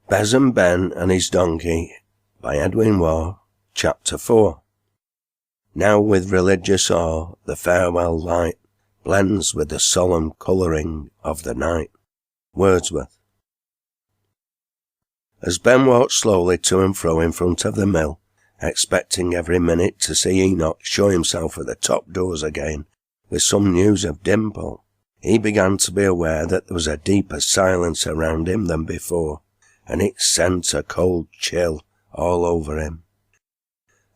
Besom Ben and His Donkey by Edwin Waugh, Chapter 4. Now with religious awe the farewell light blends with the solemn colouring of the night. Wordsworth. As Ben walked slowly to and fro in front of the mill, expecting every minute to see Enoch show himself at the top doors again with some news of Dimple, he began to be aware that there was a deeper silence around him than before, and it sent a cold chill all over him.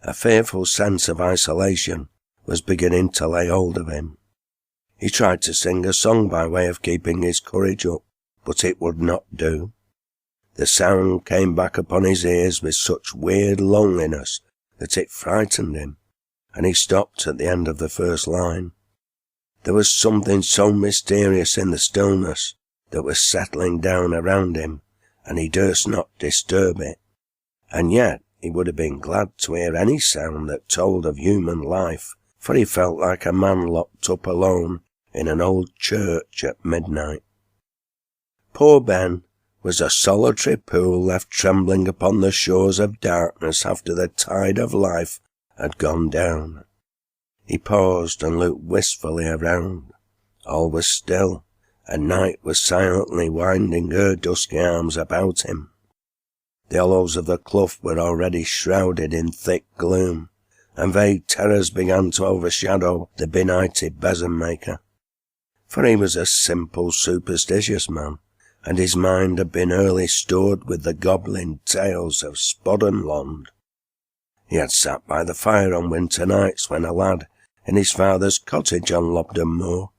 A fearful sense of isolation was beginning to lay hold of him. He tried to sing a song by way of keeping his courage up, but it would not do. The sound came back upon his ears with such weird loneliness that it frightened him, and he stopped at the end of the first line. There was something so mysterious in the stillness that was settling down around him, and he durst not disturb it. And yet he would have been glad to hear any sound that told of human life, for he felt like a man locked up alone in an old church at midnight. Poor Ben was a solitary pool left trembling upon the shores of darkness after the tide of life had gone down. He paused and looked wistfully around. All was still, and night was silently winding her dusky arms about him. The hollows of the clough were already shrouded in thick gloom, and vague terrors began to overshadow the benighted besom maker. For he was a simple, superstitious man, and his mind had been early stored with the goblin tales of Spod and Lond. He had sat by the fire on winter nights when a lad in his father's cottage on Lobden Moor,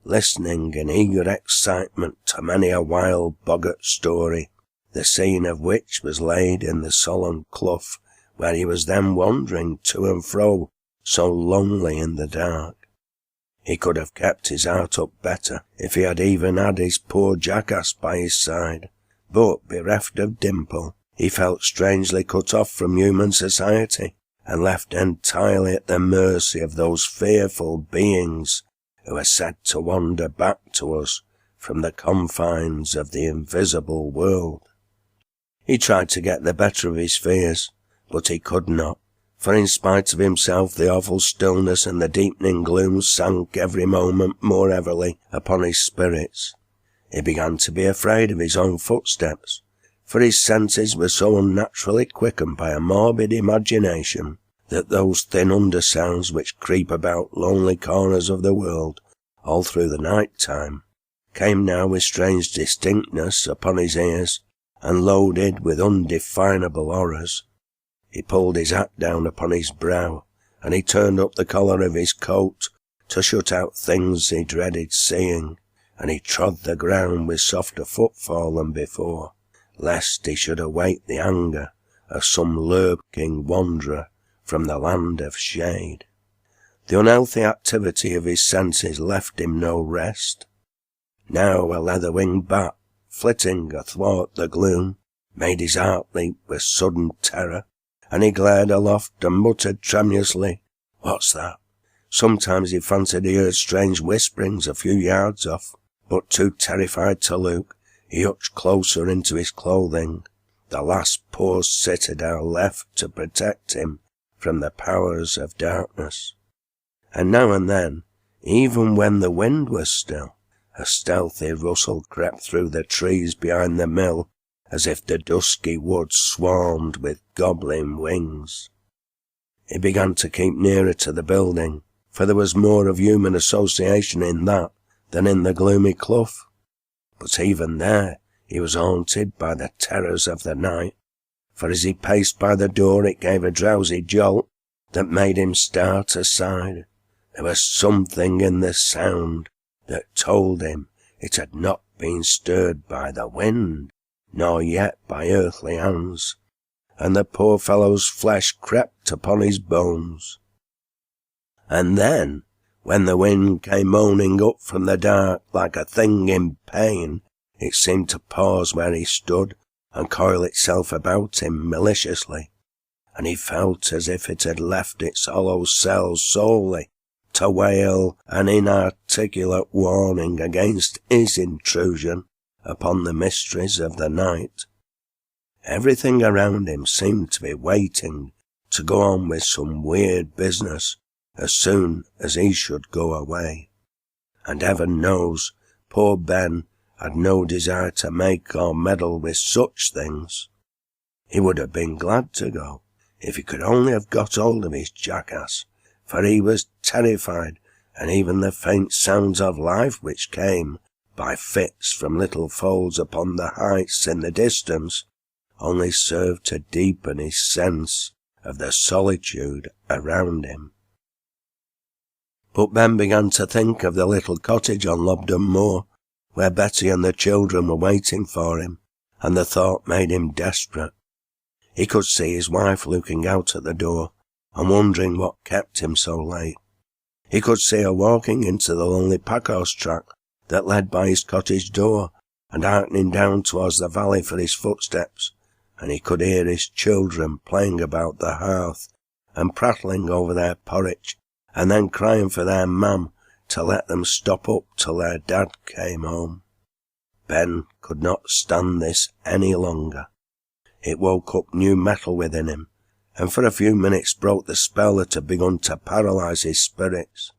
listening in eager excitement to many a wild boggart story, the scene of which was laid in the solemn clough where he was then wandering to and fro so lonely in the dark. He could have kept his heart up better if he had even had his poor jackass by his side, but bereft of Dimple, he felt strangely cut off from human society, and left entirely at the mercy of those fearful beings who are said to wander back to us from the confines of the invisible world. He tried to get the better of his fears, but he could not, for in spite of himself the awful stillness and the deepening gloom sank every moment more heavily upon his spirits. He began to be afraid of his own footsteps, for his senses were so unnaturally quickened by a morbid imagination that those thin undersounds which creep about lonely corners of the world all through the night time came now with strange distinctness upon his ears, and loaded with undefinable horrors. He pulled his hat down upon his brow, and he turned up the collar of his coat to shut out things he dreaded seeing, and he trod the ground with softer footfall than before, lest he should await the anger of some lurking wanderer from the land of shade. The unhealthy activity of his senses left him no rest. Now a leather-winged bat, flitting athwart the gloom, made his heart leap with sudden terror, and he glared aloft and muttered tremulously, "What's that?" Sometimes he fancied he heard strange whisperings a few yards off, but too terrified to look, he hutched closer into his clothing, the last poor citadel left to protect him from the powers of darkness. And now and then, even when the wind was still, a stealthy rustle crept through the trees behind the mill, as if the dusky woods swarmed with goblin wings. He began to keep nearer to the building, for there was more of human association in that than in the gloomy clough. But even there he was haunted by the terrors of the night, for as he paced by the door it gave a drowsy jolt that made him start aside. There was something in the sound that told him it had not been stirred by the wind, nor yet by earthly hands, and the poor fellow's flesh crept upon his bones. And then, when the wind came moaning up from the dark like a thing in pain, it seemed to pause where he stood and coil itself about him maliciously, and he felt as if it had left its hollow cells solely to wail an inarticulate warning against his intrusion upon the mysteries of the night. Everything around him seemed to be waiting to go on with some weird business as soon as he should go away. And heaven knows, poor Ben had no desire to make or meddle with such things. He would have been glad to go, if he could only have got hold of his jackass, for he was terrified, and even the faint sounds of life which came by fits from little folds upon the heights in the distance only served to deepen his sense of the solitude around him. But Ben began to think of the little cottage on Lobden Moor, where Betty and the children were waiting for him, and the thought made him desperate. He could see his wife looking out at the door and wondering what kept him so late. He could see her walking into the lonely packhorse track that led by his cottage door and hearkening down towards the valley for his footsteps, and he could hear his children playing about the hearth and prattling over their porridge, and then crying for their mam to let them stop up till their dad came home. Ben could not stand this any longer. It woke up new metal within him, and for a few minutes broke the spell that had begun to paralyse his spirits.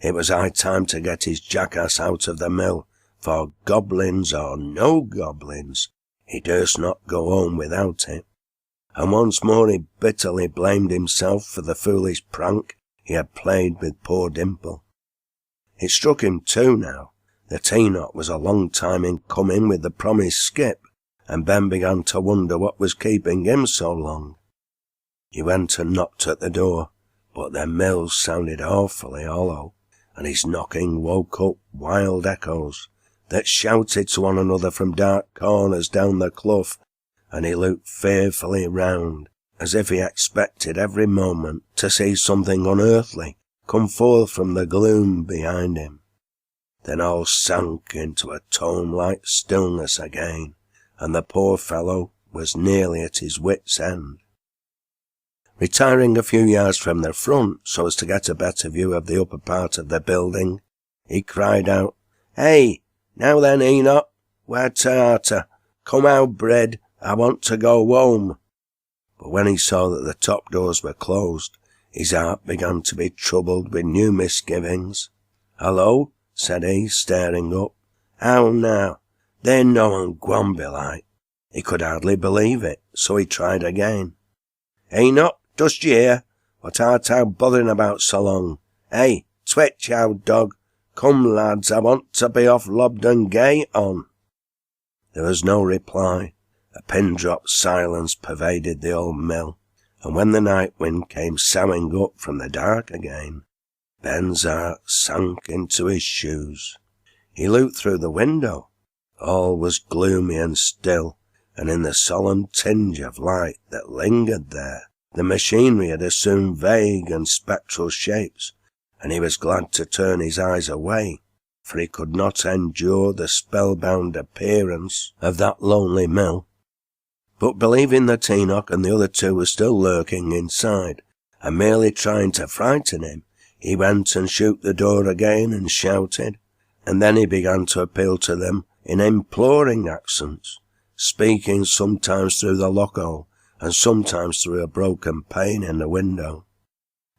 It was high time to get his jackass out of the mill, for goblins or no goblins, he durst not go home without it. And once more he bitterly blamed himself for the foolish prank he had played with poor Dimple. It struck him too now that Enoch was a long time in coming with the promised skip, and Ben began to wonder what was keeping him so long. He went and knocked at the door, but the mill sounded awfully hollow, and his knocking woke up wild echoes that shouted to one another from dark corners down the clough, and he looked fearfully round, as if he expected every moment to see something unearthly come forth from the gloom behind him. Then all sank into a tomb-like stillness again, and the poor fellow was nearly at his wits' end. Retiring a few yards from the front so as to get a better view of the upper part of the building, he cried out, "Hey, now then, Enoch, where t'arter? Come out, Bred, I want to go home." But when he saw that the top doors were closed, his heart began to be troubled with new misgivings. "Hello," said he, staring up. "How now? They're no one gone belike." He could hardly believe it, so he tried again. "Enoch, dost ye hear? What art thou bothering about so long? Hey, twitch, old dog. Come, lads, I want to be off Lobden Gate on." There was no reply. A pin-drop silence pervaded the old mill, and when the night wind came soughing up from the dark again, Ben's heart sank into his shoes. He looked through the window. All was gloomy and still, and in the solemn tinge of light that lingered there, the machinery had assumed vague and spectral shapes, and he was glad to turn his eyes away, for he could not endure the spellbound appearance of that lonely mill. But believing that Enoch and the other two were still lurking inside, and merely trying to frighten him, he went and shook the door again and shouted, and then he began to appeal to them in imploring accents, speaking sometimes through the lock-hole and sometimes through a broken pane in the window.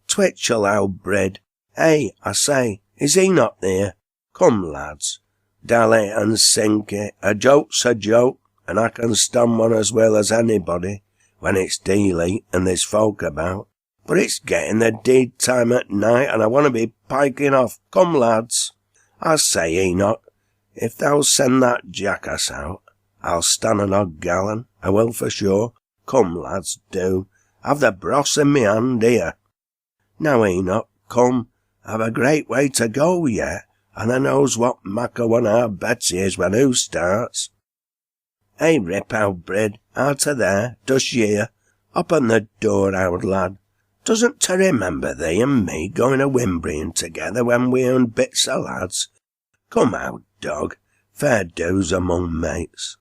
"Twitchell, old Bred, hey, I say, is he not there? Come, lads, dally and sink it. A joke's a joke, and I can stand one as well as anybody when it's daylight and there's folk about. But it's getting the deed time at night, and I want to be piking off. Come, lads. I say, Enoch, if thou send that jackass out, I'll stand an odd gallon, I will for sure. Come, lads, do. Have the bross in me hand here. Now, Enoch, come. I've a great way to go yet, and I knows what macker one our Betsy is when who starts. Hey, Rip, old Brid, out o' there, dost ye hear? Open the door, old lad. Doesn't ta remember thee and me going a whimbryin together when we earned bits o' lads? Come out, dog, fair dues among mates.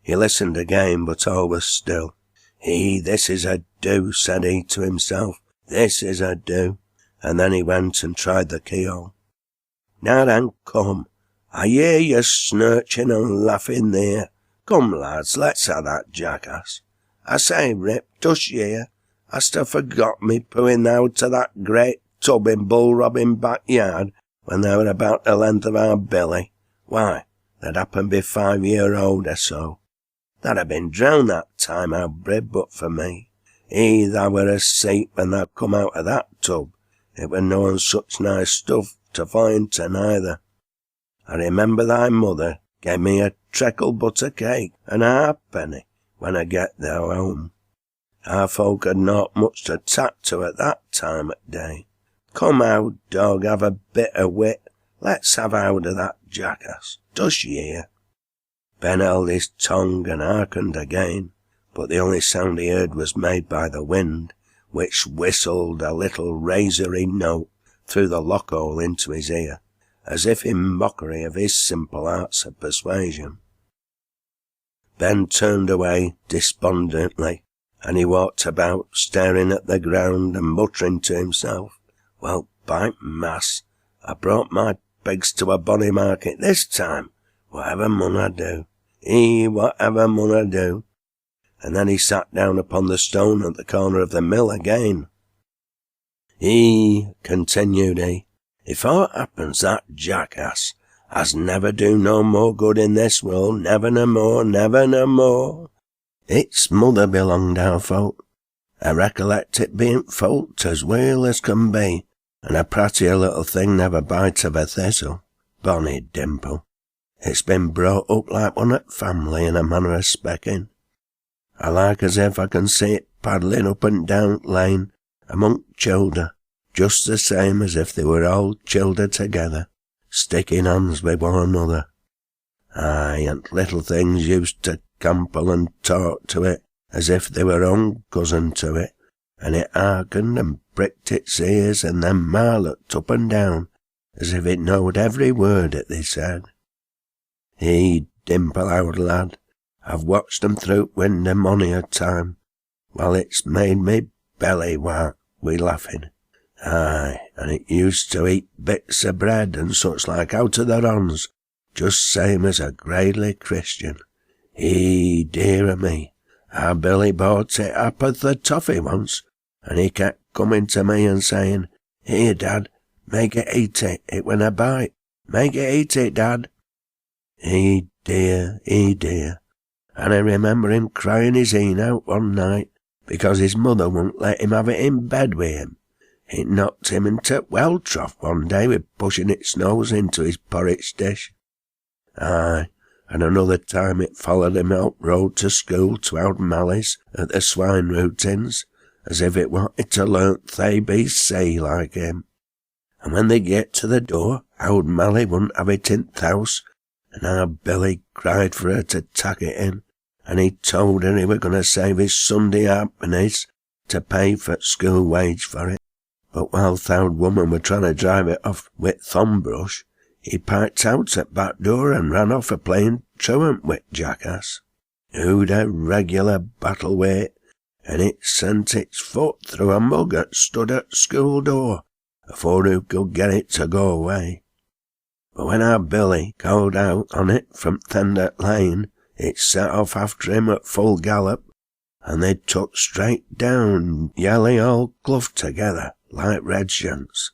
He listened again, but all was still. This is a do, said he to himself. This is a do. And then he went and tried the keyhole. Now then, come. I hear you snurching and laughing there. Come, lads, let's have that jackass. I say, Rip, dost year? Hast a forgot me pooing out to that great tub in Bull Robin backyard when they were about the length of our belly? Why, they'd happen be 5 year old or so. They'd have been drowned that time, our Brib, but for me. Thou were asleep when thou come out of that tub. It were no such nice stuff to find to neither. I remember thy mother gave me a treacle butter cake and a halfpenny when I get there home. Our folk had not much to tap to at that time of day. Come out, dog, have a bit of wit. Let's have out of that jackass. Dost year? Ben held his tongue and hearkened again, but the only sound he heard was made by the wind, which whistled a little razory note through the lock-hole into his ear, as if in mockery of his simple arts of persuasion. Ben turned away despondently, and he walked about, staring at the ground and muttering to himself, "Well, by mass, I brought my pigs to a bonny market this time. Whatever mun I do? Whatever mun I do?" And then he sat down upon the stone at the corner of the mill again. Continued he, "if aught happens that jackass, as never do no more good in this world, never no more, never no more. Its mother belonged our folk. I recollect it being folk as well as can be, and a prettier little thing never bites of a thistle. Bonny Dimple. It's been brought up like one of family in a manner of specking. I like as if I can see it paddling up and down lane among childer, just the same as if they were all childer together, sticking hands with one another. Aye, and little things used to cample and talk to it as if they were own cousin to it, and it hearkened and pricked its ears, and then ma looked up and down as if it knowed every word that they said. Dimple, old lad, I've watched them through wind and mony a time, while it's made me belly work wi' laughing. Aye, and it used to eat bits of bread and such like out of their hands, just same as a gradely Christian. Dear o' me, our Billy bought it up at the toffee once, and he kept coming to me and saying, 'Here, Dad, make it eat it, it were a bite. Make it eat it, Dad.' Dear, and I remember him crying his een out one night, because his mother wouldn't let him have it in bed with him. It knocked him into well trough one day with pushing its nose into his porridge dish. Aye, and another time it followed him out road to school to old Mally's at the swine rootings, as if it wanted to learn ABC like him. And when they get to the door, old Mally wouldn't have it in th' house, and our Billy cried for her to tack it in, and he told her he were going to save his Sunday halfpennies to pay for school wage for it. But while th' old woman were trying to drive it off with thumb brush, he piped out at back door and ran off a playing truant with jackass. Who'd a regular battle with it, and it sent its foot through a mug that stood at school door afore who could get it to go away. But when our Billy called out on it from Tender Lane, it set off after him at full gallop, and they took straight down Yally Hall Clough together, like redshants.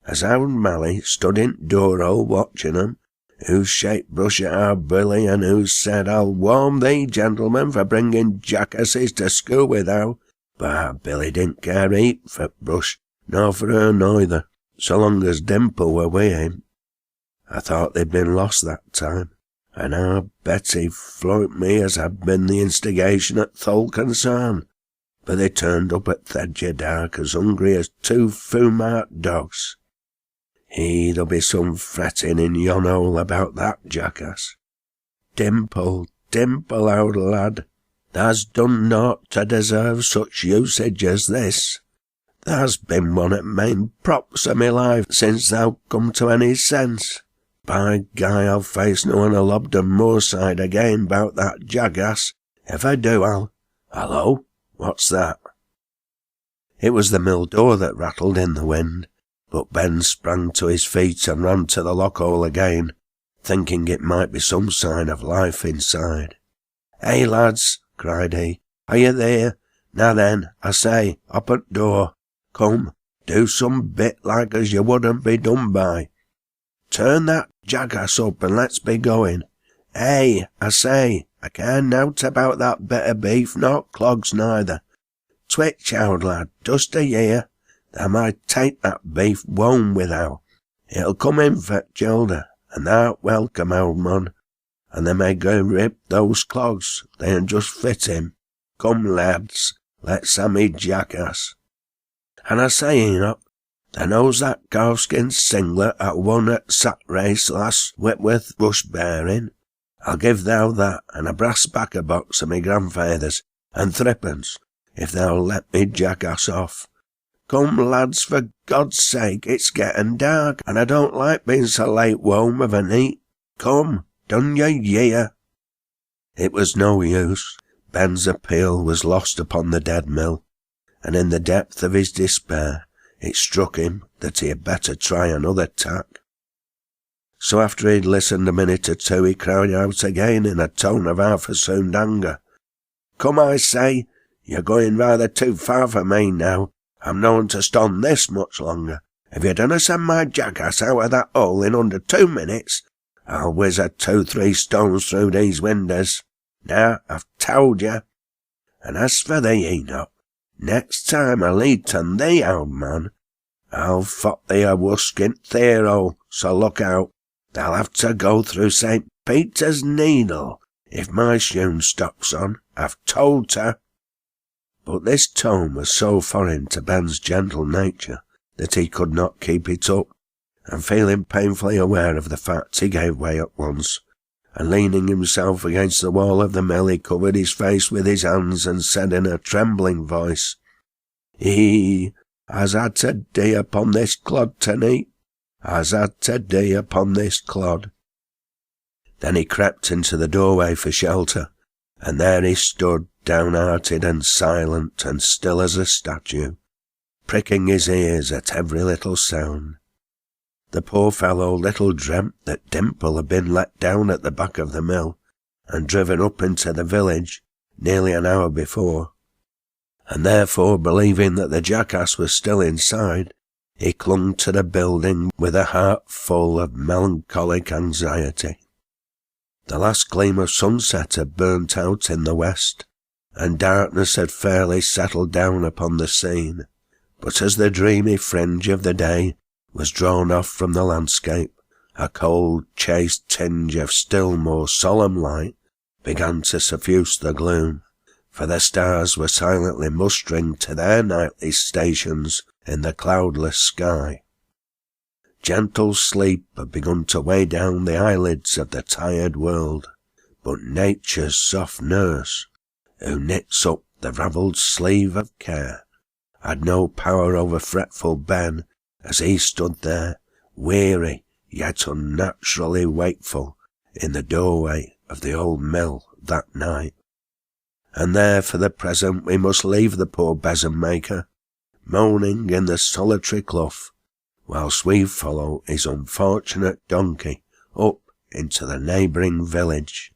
As old Mally stood in door-hole watching 'em, who shaped brush at our Billy, and who said, "I'll warm thee, gentlemen, for bringing jackasses to school with thou." But our Billy didn't care a heap for brush, nor for her neither, so long as Dimple were with him. I thought they'd been lost that time, and our Betty float me as had been the instigation at th' whole concern, but they turned up at Thedger dark as hungry as 2 Fumart dogs. There'll be some fretting in yon hole about that jackass. Dimple, old lad, thou's done naught to deserve such usage as this. Thou's been one of main props of my life since thou come to any sense. By Guy, I'll face no one a Lobden moorside again bout that jackass. If I do, Hallo, what's that? It was the mill door that rattled in the wind, but Ben sprang to his feet and ran to the lock-hole again, thinking it might be some sign of life inside. "Hey, lads," cried he, "are you there? Now then, I say, up at door. Come, do some bit like as you wouldn't be done by. Turn that jackass up and let's be going. Hey, I say, I care nowt about that bit of beef, nor clogs neither. Twitch, old lad, dost a year? Thou might take that beef whome with thou. It'll come in for Gilder, and thou'rt welcome, old mon. And they may go rip those clogs, they'll just fit him. Come, lads, let's ha' me jackass. And I say, Enoch, thou knows that calfskin singlet I won at sack race last Whitworth bush bearing? I'll give thou that, and a brass backer box of my grandfather's, and threepence, if thou'll let me jackass off. Come, lads, for God's sake, it's getting dark, and I don't like being so late home of a night. Come, done ye year? It was no use. Ben's appeal was lost upon the dead mill, and in the depth of his despair it struck him that he had better try another tack. So after he'd listened a minute or two, he cried out again in a tone of half-assumed anger, "Come, I say, you're going rather too far for me now. I'm known to stand this much longer. If you dunna send my jackass out of that hole in under 2 minutes, I'll whiz a 2-3 stones through these windows. Now, I've told you. And as for thee, Enoch, next time I lead to thee, old man, I'll fop thee a wuskint theero, so look out. They'll have to go through St. Peter's Needle if my shoon stops on, I've told her." But this tone was so foreign to Ben's gentle nature that he could not keep it up, and feeling painfully aware of the fact, he gave way at once, and leaning himself against the wall of the mill, he covered his face with his hands and said in a trembling voice, "He has had to die upon this clod tonight, has had to die upon this clod." Then he crept into the doorway for shelter, and there he stood, downhearted and silent and still as a statue, pricking his ears at every little sound. The poor fellow little dreamt that Dimple had been let down at the back of the mill and driven up into the village nearly an hour before, and therefore, believing that the jackass was still inside, he clung to the building with a heart full of melancholic anxiety. The last gleam of sunset had burnt out in the west, and darkness had fairly settled down upon the scene, but as the dreamy fringe of the day was drawn off from the landscape, a cold, chaste tinge of still more solemn light began to suffuse the gloom, for the stars were silently mustering to their nightly stations in the cloudless sky. Gentle sleep had begun to weigh down the eyelids of the tired world, but nature's soft nurse, who knits up the ravelled sleeve of care, had no power over fretful Ben as he stood there, weary yet unnaturally wakeful, in the doorway of the old mill that night. And there for the present we must leave the poor besom maker, moaning in the solitary clough, whilst we follow his unfortunate donkey up into the neighbouring village.